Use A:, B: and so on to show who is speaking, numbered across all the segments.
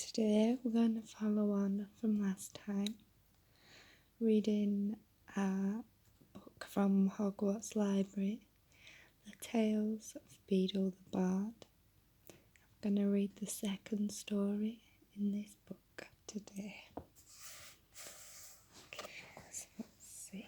A: Today we're going to follow on from last time, reading a book from Hogwarts Library, The Tales of Beedle the Bard. I'm going to read the second story in this book today. Okay, so let's see.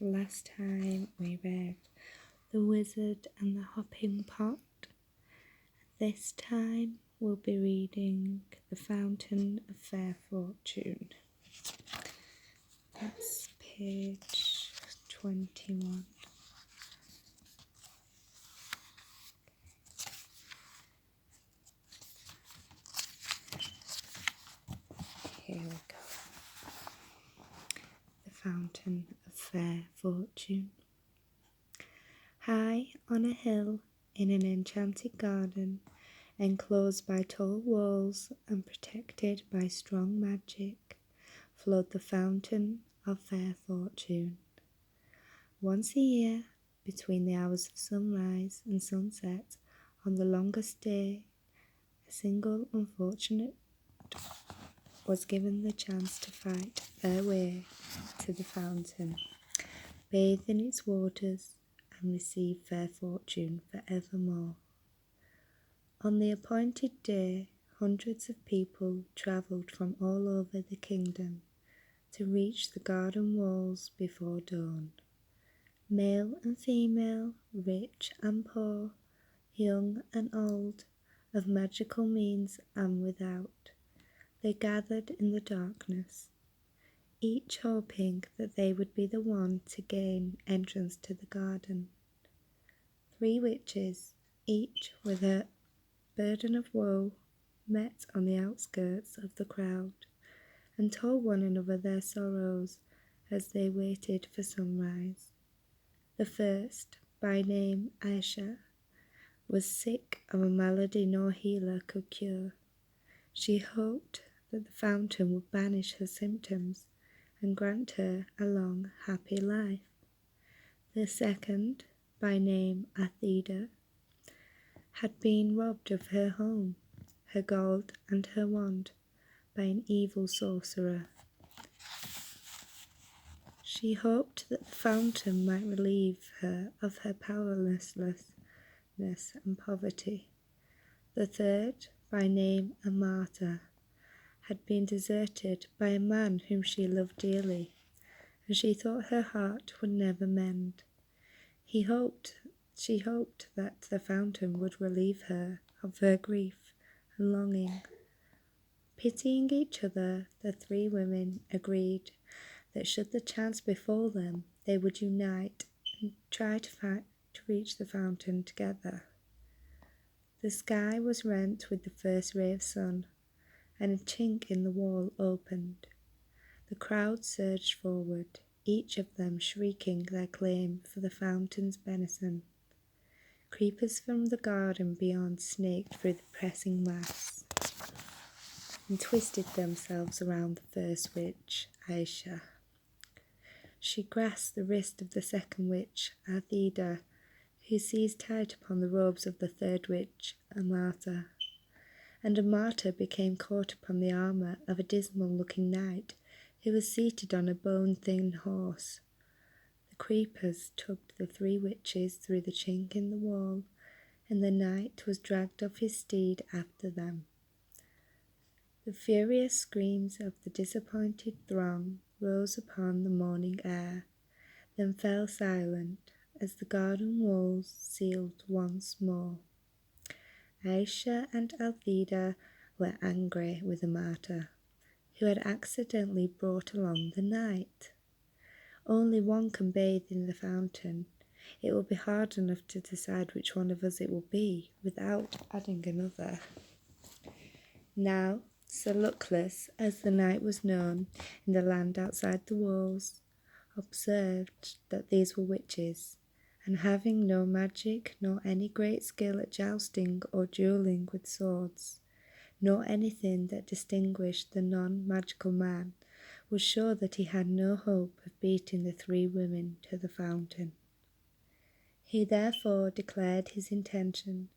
A: Last time we read The Wizard and the Hopping Pot. This time we'll be reading The Fountain of Fair Fortune. That's page 21. Here we go. The Fountain of Fair Fortune. High on a hill in an enchanted garden, enclosed by tall walls and protected by strong magic, flowed the Fountain of Fair Fortune. Once a year, between the hours of sunrise and sunset, on the longest day, a single unfortunate was given the chance to fight their way to the fountain, bathe in its waters, and receive fair fortune forevermore. On the appointed day, hundreds of people travelled from all over the kingdom to reach the garden walls before dawn. Male and female, rich and poor, young and old, of magical means and without, they gathered in the darkness, each hoping that they would be the one to gain entrance to the garden. 3 witches, each with her burden of woe, met on the outskirts of the crowd and told one another their sorrows as they waited for sunrise. The first, by name Aisha, was sick of a malady no healer could cure. She hoped that the fountain would banish her symptoms and grant her a long, happy life. The second, by name Atheda, had been robbed of her home, her gold and her wand by an evil sorcerer. She hoped that the fountain might relieve her of her powerlessness and poverty. The third, by name Amata, had been deserted by a man whom she loved dearly, and she thought her heart would never mend. She hoped that the fountain would relieve her of her grief and longing. Pitying each other, the 3 women agreed that should the chance befall them, they would unite and try to reach the fountain together. The sky was rent with the first ray of sun, and a chink in the wall opened. The crowd surged forward, each of them shrieking their claim for the fountain's benison. Creepers from the garden beyond snaked through the pressing mass and twisted themselves around the first witch, Aisha. She grasped the wrist of the second witch, Atheda, who seized tight upon the robes of the third witch, Amata. And Amata became caught upon the armour of a dismal-looking knight who was seated on a bone-thin horse. The creepers tugged the 3 witches through the chink in the wall, and the knight was dragged off his steed after them. The furious screams of the disappointed throng rose upon the morning air, then fell silent as the garden walls sealed once more. Aisha and Altheda were angry with Amata, who had accidentally brought along the knight. Only one can bathe in the fountain. It will be hard enough to decide which one of us it will be without adding another. Now, Sir Luckless, as the knight was known in the land outside the walls, observed that these were witches, and having no magic nor any great skill at jousting or duelling with swords, nor anything that distinguished the non-magical man, was sure that he had no hope of beating the three women to the fountain. He therefore declared his intention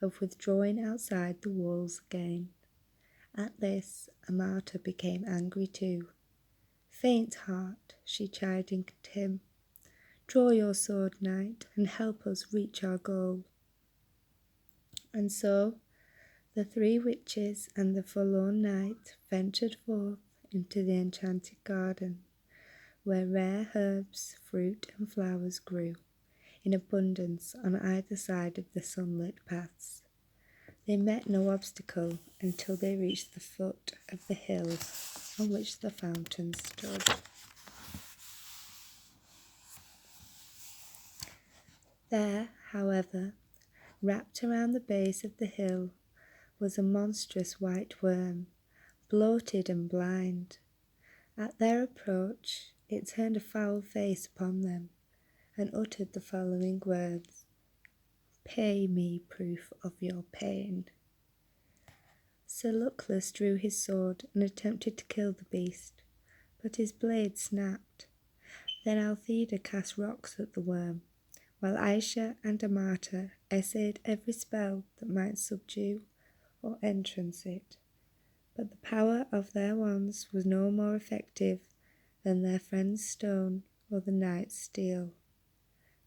A: of withdrawing outside the walls again. At this, Amata became angry too. "Faint heart," she chided him, "draw your sword, knight, and help us reach our goal." And so the three witches and the forlorn knight ventured forth into the enchanted garden, where rare herbs, fruit, and flowers grew in abundance on either side of the sunlit paths. They met no obstacle until they reached the foot of the hill on which the fountain stood. There, however, wrapped around the base of the hill, was a monstrous white worm, bloated and blind. At their approach, it turned a foul face upon them, and uttered the following words: "Pay me proof of your pain." Sir Luckless drew his sword and attempted to kill the beast, but his blade snapped. Then Althea cast rocks at the worm, while Aisha and Amata essayed every spell that might subdue or entrance it. But the power of their wands was no more effective than their friend's stone or the knight's steel.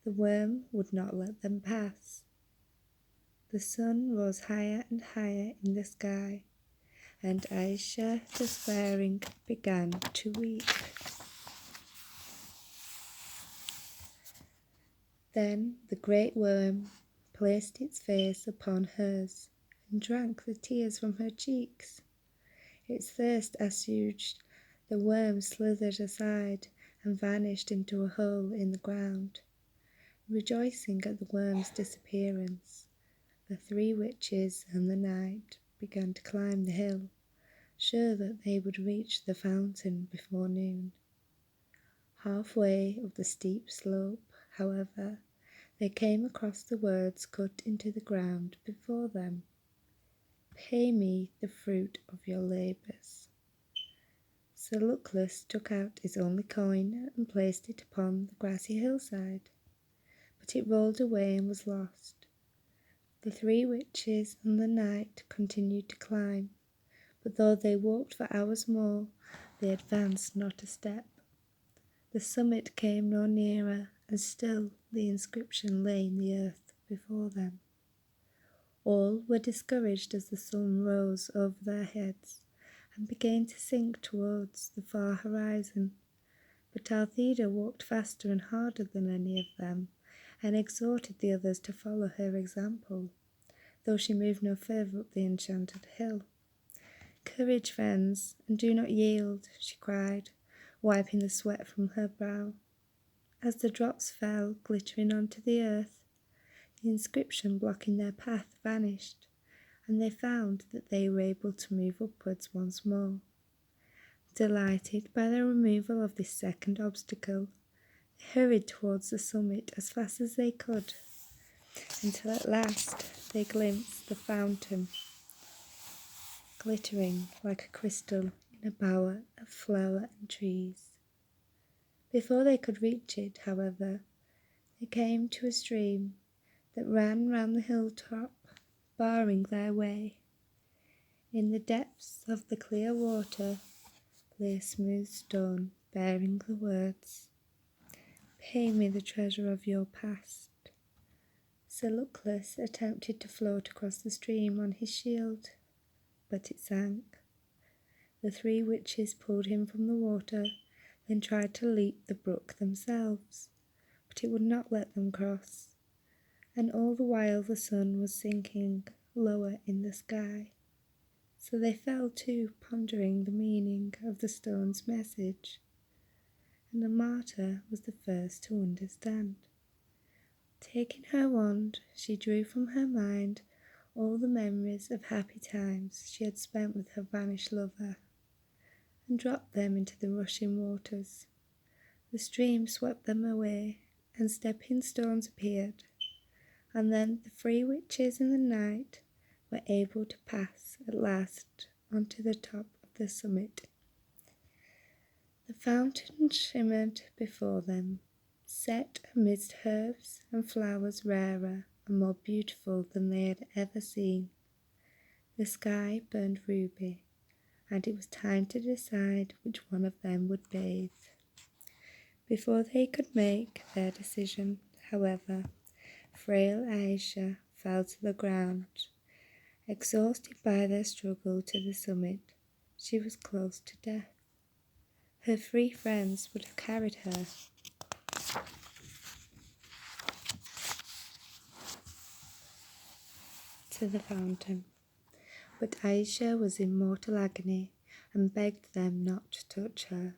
A: The worm would not let them pass. The sun rose higher and higher in the sky, and Aisha, despairing, began to weep. Then the great worm placed its face upon hers and drank the tears from her cheeks. Its thirst assuaged, the worm slithered aside and vanished into a hole in the ground. Rejoicing at the worm's disappearance, the three witches and the knight began to climb the hill, sure that they would reach the fountain before noon. Halfway up the steep slope, however, they came across the words cut into the ground before them: "Pay me the fruit of your labours." Sir Luckless took out his only coin and placed it upon the grassy hillside, but it rolled away and was lost. The three witches and the knight continued to climb, but though they walked for hours more, they advanced not a step. The summit came no nearer, and still the inscription lay in the earth before them. All were discouraged as the sun rose over their heads and began to sink towards the far horizon. But Althea walked faster and harder than any of them, and exhorted the others to follow her example, though she moved no further up the enchanted hill. "Courage, friends, and do not yield," she cried, wiping the sweat from her brow. As the drops fell glittering onto the earth, the inscription blocking their path vanished, and they found that they were able to move upwards once more. Delighted by the removal of this second obstacle, they hurried towards the summit as fast as they could, until at last they glimpsed the fountain, glittering like a crystal in a bower of flower and trees. Before they could reach it, however, they came to a stream that ran round the hilltop, barring their way. In the depths of the clear water lay a smooth stone bearing the words: "Pay me the treasure of your past." Sir Luckless attempted to float across the stream on his shield, but it sank. The three witches pulled him from the water, then tried to leap the brook themselves, but it would not let them cross, and all the while the sun was sinking lower in the sky. So they fell to pondering the meaning of the stone's message, and Amata was the first to understand. Taking her wand, she drew from her mind all the memories of happy times she had spent with her vanished lover, and dropped them into the rushing waters. The stream swept them away, and stepping stones appeared, and then the three witches and the knight were able to pass at last onto the top of the summit. The fountain shimmered before them, set amidst herbs and flowers rarer and more beautiful than they had ever seen. The sky burned ruby, and it was time to decide which one of them would bathe. Before they could make their decision, however, frail Aisha fell to the ground. Exhausted by their struggle to the summit, she was close to death. Her 3 friends would have carried her to the fountain, but Aisha was in mortal agony and begged them not to touch her.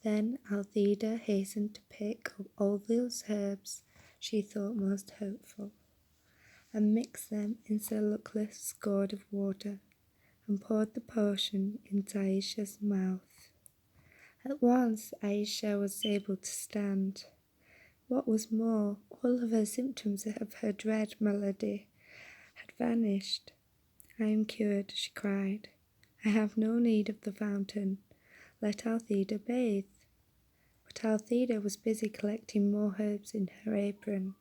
A: Then Althea hastened to pick up all those herbs she thought most hopeful, and mixed them into a luckless gourd of water, and poured the potion into Aisha's mouth. At once Aisha was able to stand. What was more, all of her symptoms of her dread malady had vanished. "I am cured," she cried. "I have no need of the fountain. Let Althea bathe." But Althea was busy collecting more herbs in her apron.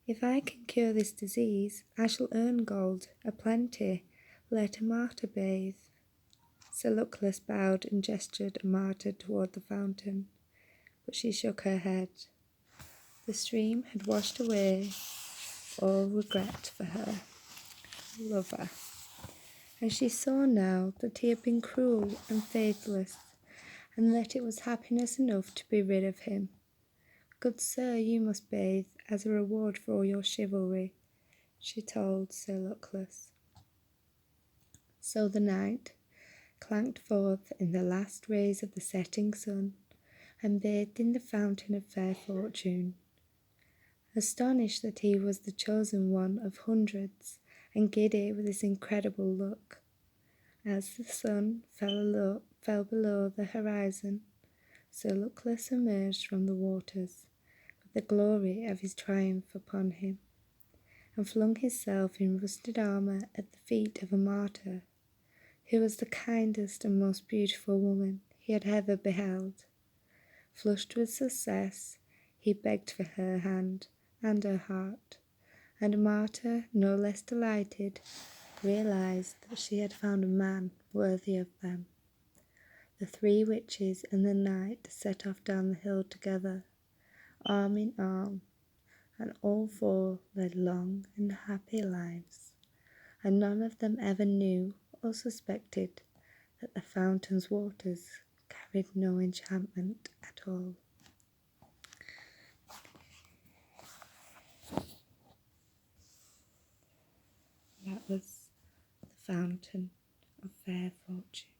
A: "If I can cure this disease, I shall earn gold aplenty. Let a martyr bathe." Sir Luckless bowed and gestured a martyr toward the fountain, but she shook her head. The stream had washed away all regret for her lover, and she saw now that he had been cruel and faithless, and that it was happiness enough to be rid of him. "Good sir, you must bathe as a reward for all your chivalry," she told Sir Luckless. So the knight clanked forth in the last rays of the setting sun, and bathed in the fountain of fair fortune. Astonished that he was the chosen one of hundreds, and giddy with his incredible luck, as the sun fell below the horizon, Sir Luckless emerged from the waters, with the glory of his triumph upon him, and flung himself in rusted armour at the feet of a martyr, who was the kindest and most beautiful woman he had ever beheld. Flushed with success, he begged for her hand and her heart, and a martyr, no less delighted, realized that she had found a man worthy of them. The 3 witches and the knight set off down the hill together, arm in arm, and all 4 led long and happy lives, and none of them ever knew or suspected that the fountain's waters carried no enchantment at all. That was the Fountain of Fair Fortune.